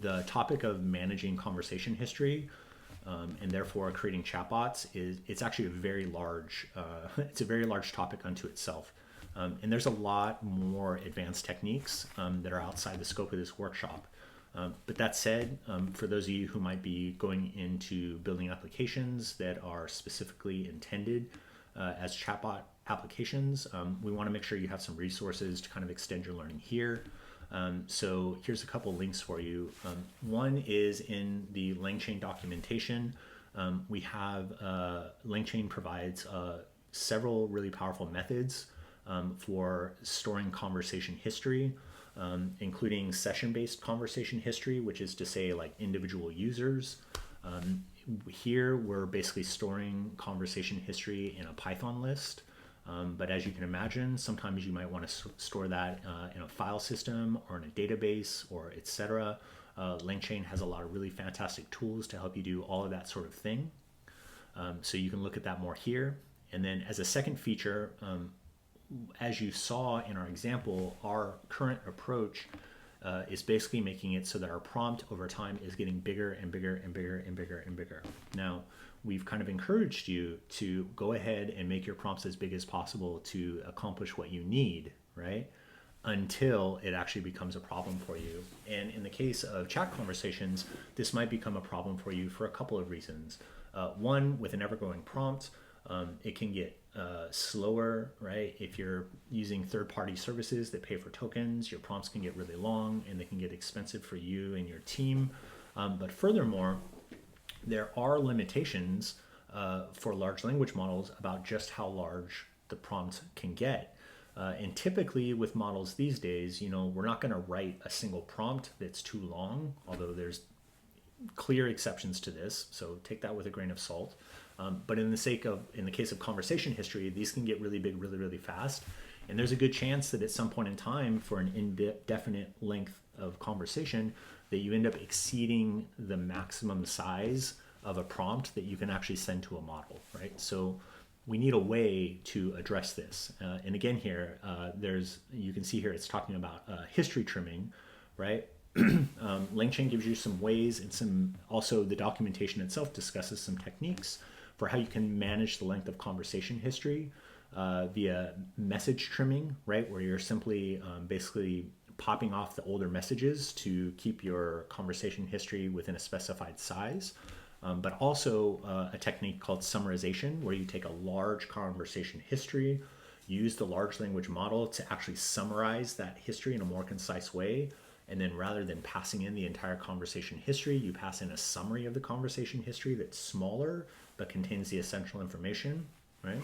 the topic of managing conversation history and therefore creating chatbots it's actually a very large it's a very large topic unto itself. And there's a lot more advanced techniques that are outside the scope of this workshop. But that said, for those of you who might be going into building applications that are specifically intended as chatbot applications, we want to make sure you have some resources to kind of extend your learning here. So here's a couple links for you. One is in the LangChain documentation. We have LangChain provides several really powerful methods for storing conversation history, including session-based conversation history, which is to say like individual users. Here we're basically storing conversation history in a Python list. But as you can imagine, sometimes you might want to store that in a file system or in a database or etc. LangChain has a lot of really fantastic tools to help you do all of that sort of thing. So you can look at that more here. And then as a second feature, as you saw in our example, our current approach is basically making it so that our prompt over time is getting bigger and bigger and bigger and bigger and bigger. Now, we've kind of encouraged you to go ahead and make your prompts as big as possible to accomplish what you need, right? Until it actually becomes a problem for you. And in the case of chat conversations, this might become a problem for you for a couple of reasons. One, with an ever-growing prompt, it can get slower, right? If you're using third-party services that pay for tokens, your prompts can get really long and they can get expensive for you and your team. But furthermore, there are limitations for large language models about just how large the prompt can get. And typically with models these days, you know, we're not going to write a single prompt that's too long, although there's clear exceptions to this, so take that with a grain of salt. But in the case of conversation history, these can get really big, really, really fast. And there's a good chance that at some point in time for an indefinite length of conversation that you end up exceeding the maximum size of a prompt that you can actually send to a model, right? So we need a way to address this. And again here, you can see here it's talking about history trimming, right? LangChain gives you some ways and also the documentation itself discusses some techniques for how you can manage the length of conversation history via message trimming, right? Where you're simply basically popping off the older messages to keep your conversation history within a specified size. But also a technique called summarization, where you take a large conversation history, use the large language model to actually summarize that history in a more concise way. And then rather than passing in the entire conversation history, you pass in a summary of the conversation history that's smaller, but contains the essential information, right?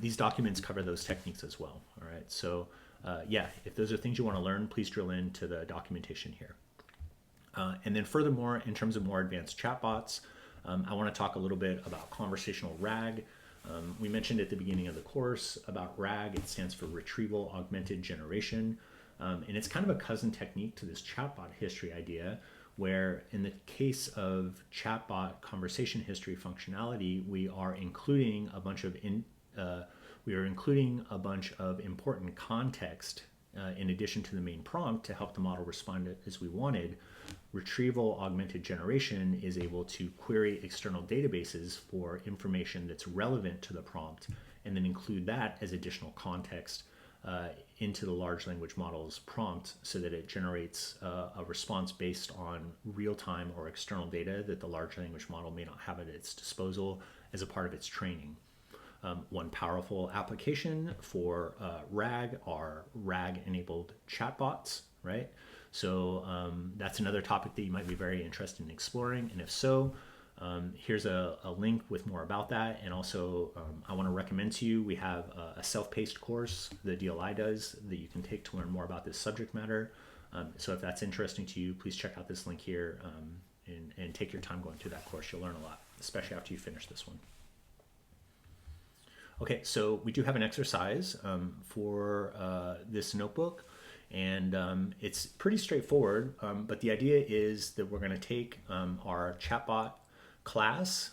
These documents cover those techniques as well, all right? So yeah, if those are things you want to learn, please drill into the documentation here. And then furthermore, in terms of more advanced chatbots, I want to talk a little bit about conversational RAG. We mentioned at the beginning of the course about RAG. It stands for Retrieval Augmented Generation. And it's kind of a cousin technique to this chatbot history idea, where in the case of chatbot conversation history functionality, we are including a bunch of important context in addition to the main prompt to help the model respond as we wanted. Retrieval augmented generation is able to query external databases for information that's relevant to the prompt and then include that as additional context into the large language model's prompt so that it generates a response based on real-time or external data that the large language model may not have at its disposal as a part of its training. One powerful application for RAG are RAG-enabled chatbots, right? So that's another topic that you might be very interested in exploring, and if so, here's a link with more about that. And also I want to recommend to you, we have a self-paced course that DLI does that you can take to learn more about this subject matter. So if that's interesting to you, please check out this link here and take your time going through that course. You'll learn a lot, especially after you finish this one. Okay, so we do have an exercise for this notebook, and it's pretty straightforward, but the idea is that we're going to take our chatbot class.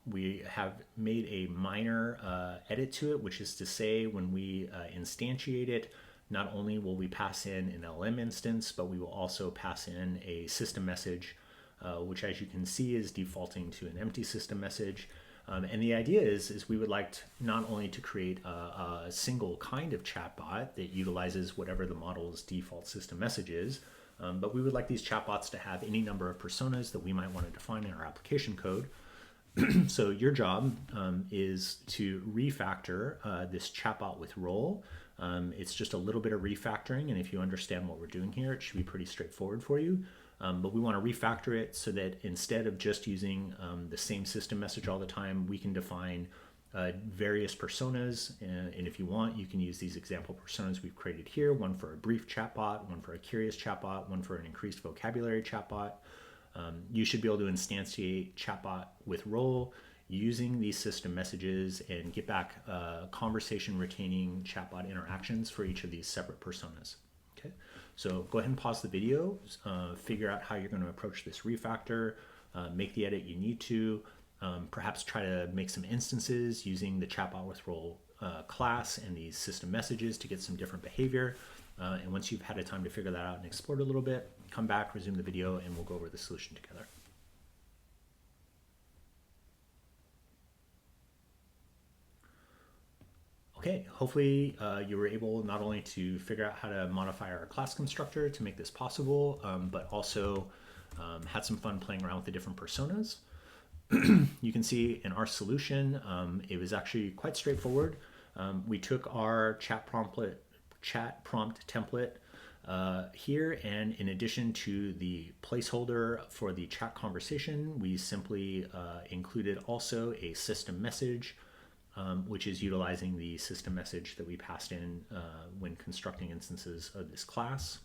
We have made a minor edit to it, which is to say when we instantiate it, not only will we pass in an LM instance, but we will also pass in a system message, which as you can see is defaulting to an empty system message. And the idea is we would like to not only to create a single kind of chatbot that utilizes whatever the model's default system message is, but we would like these chatbots to have any number of personas that we might want to define in our application code. So your job is to refactor this chatbot with role. It's just a little bit of refactoring, and if you understand what we're doing here, it should be pretty straightforward for you. But we want to refactor it so that instead of just using the same system message all the time, we can define various personas. And if you want, you can use these example personas we've created here, one for a brief chatbot, one for a curious chatbot, one for an increased vocabulary chatbot. You should be able to instantiate chatbot with role using these system messages and get back conversation retaining chatbot interactions for each of these separate personas. Okay, so go ahead and pause the video, figure out how you're going to approach this refactor, make the edit you need to, perhaps try to make some instances using the chatbot with role class and these system messages to get some different behavior. And once you've had a time to figure that out and explore it a little bit, come back, resume the video, and we'll go over the solution together. Okay, hopefully you were able not only to figure out how to modify our class constructor to make this possible, but also had some fun playing around with the different personas. You can see in our solution, it was actually quite straightforward. We took our chat prompt template here, and in addition to the placeholder for the chat conversation, we simply included also a system message, which is utilizing the system message that we passed in when constructing instances of this class.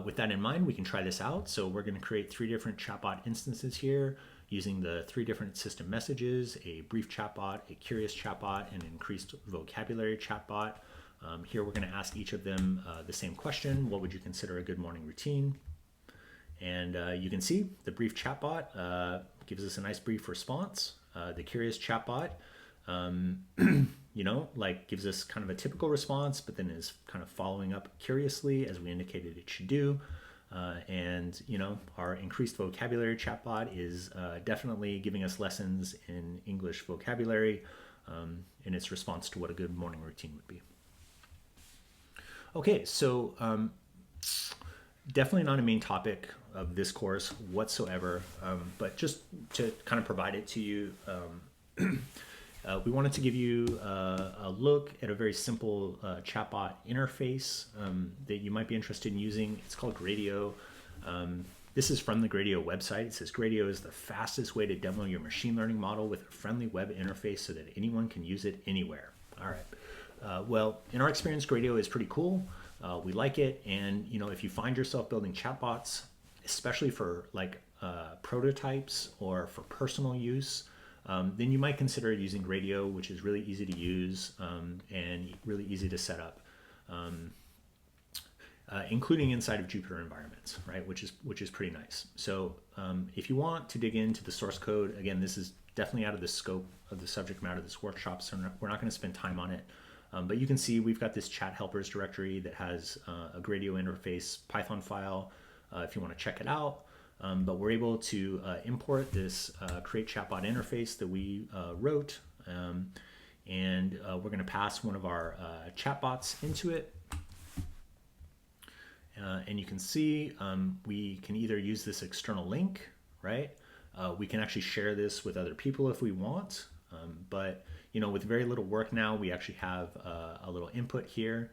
With that in mind, we can try this out. So we're going to create 3 different chatbot instances here using the 3 different system messages: a brief chatbot, a curious chatbot, and an increased vocabulary chatbot. Here we're going to ask each of them the same question: what would you consider a good morning routine? And you can see the brief chatbot gives us a nice brief response. The curious chatbot, gives us kind of a typical response, but then is kind of following up curiously as we indicated it should do. And our increased vocabulary chatbot is definitely giving us lessons in English vocabulary in its response to what a good morning routine would be. Okay, so definitely not a main topic of this course whatsoever, but just to kind of provide it to you, we wanted to give you a look at a very simple chatbot interface that you might be interested in using. It's called Gradio. This is from the Gradio website. It says Gradio is the fastest way to demo your machine learning model with a friendly web interface so that anyone can use it anywhere. All right. Well, in our experience, Gradio is pretty cool. We like it, and if you find yourself building chatbots, especially for prototypes or for personal use, then you might consider using Gradio, which is really easy to use and really easy to set up, including inside of Jupyter environments, right? Which is pretty nice. So if you want to dig into the source code, again, this is definitely out of the scope of the subject matter of this workshop, so we're not going to spend time on it. But you can see we've got this chat helpers directory that has a Gradio interface Python file if you want to check it out. But we're able to import this create chatbot interface that we wrote, and we're going to pass one of our chatbots into it. And you can see we can either use this external link, right? We can actually share this with other people if we want, but with very little work now, we actually have a little input here,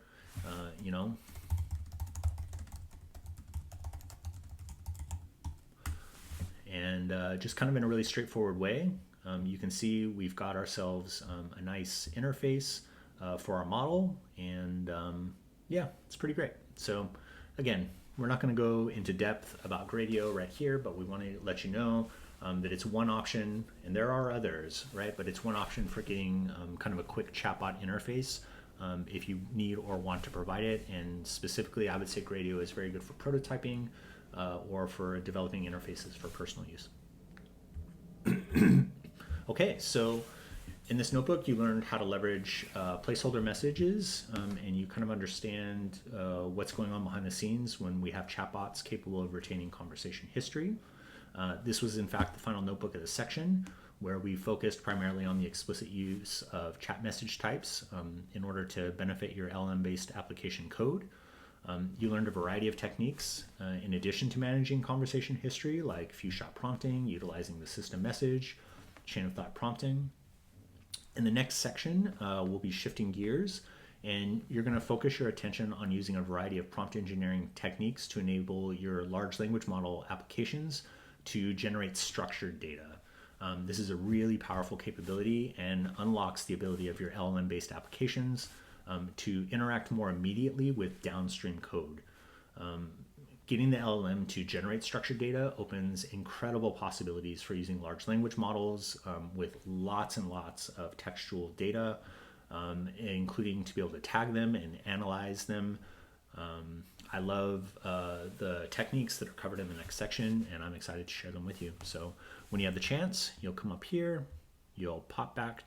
and just kind of in a really straightforward way, you can see we've got ourselves a nice interface for our model, and yeah, it's pretty great. So again, we're not going to go into depth about Gradio right here, but we want to let you know that it's one option, and there are others, right? But it's one option for getting kind of a quick chatbot interface if you need or want to provide it. And specifically, I would say Gradio is very good for prototyping or for developing interfaces for personal use. Okay, so In this notebook, you learned how to leverage placeholder messages, and you kind of understand what's going on behind the scenes when we have chatbots capable of retaining conversation history. This was, in fact, the final notebook of the section, where we focused primarily on the explicit use of chat message types in order to benefit your LLM-based application code. You learned a variety of techniques in addition to managing conversation history, like few-shot prompting, utilizing the system message, chain of thought prompting. In the next section, we'll be shifting gears, and you're going to focus your attention on using a variety of prompt engineering techniques to enable your large language model applications to generate structured data. This is a really powerful capability and unlocks the ability of your LLM-based applications to interact more immediately with downstream code. Getting the LLM to generate structured data opens incredible possibilities for using large language models with lots and lots of textual data, including to be able to tag them and analyze them. I love the techniques that are covered in the next section, and I'm excited to share them with you. So when you have the chance, you'll come up here, you'll pop back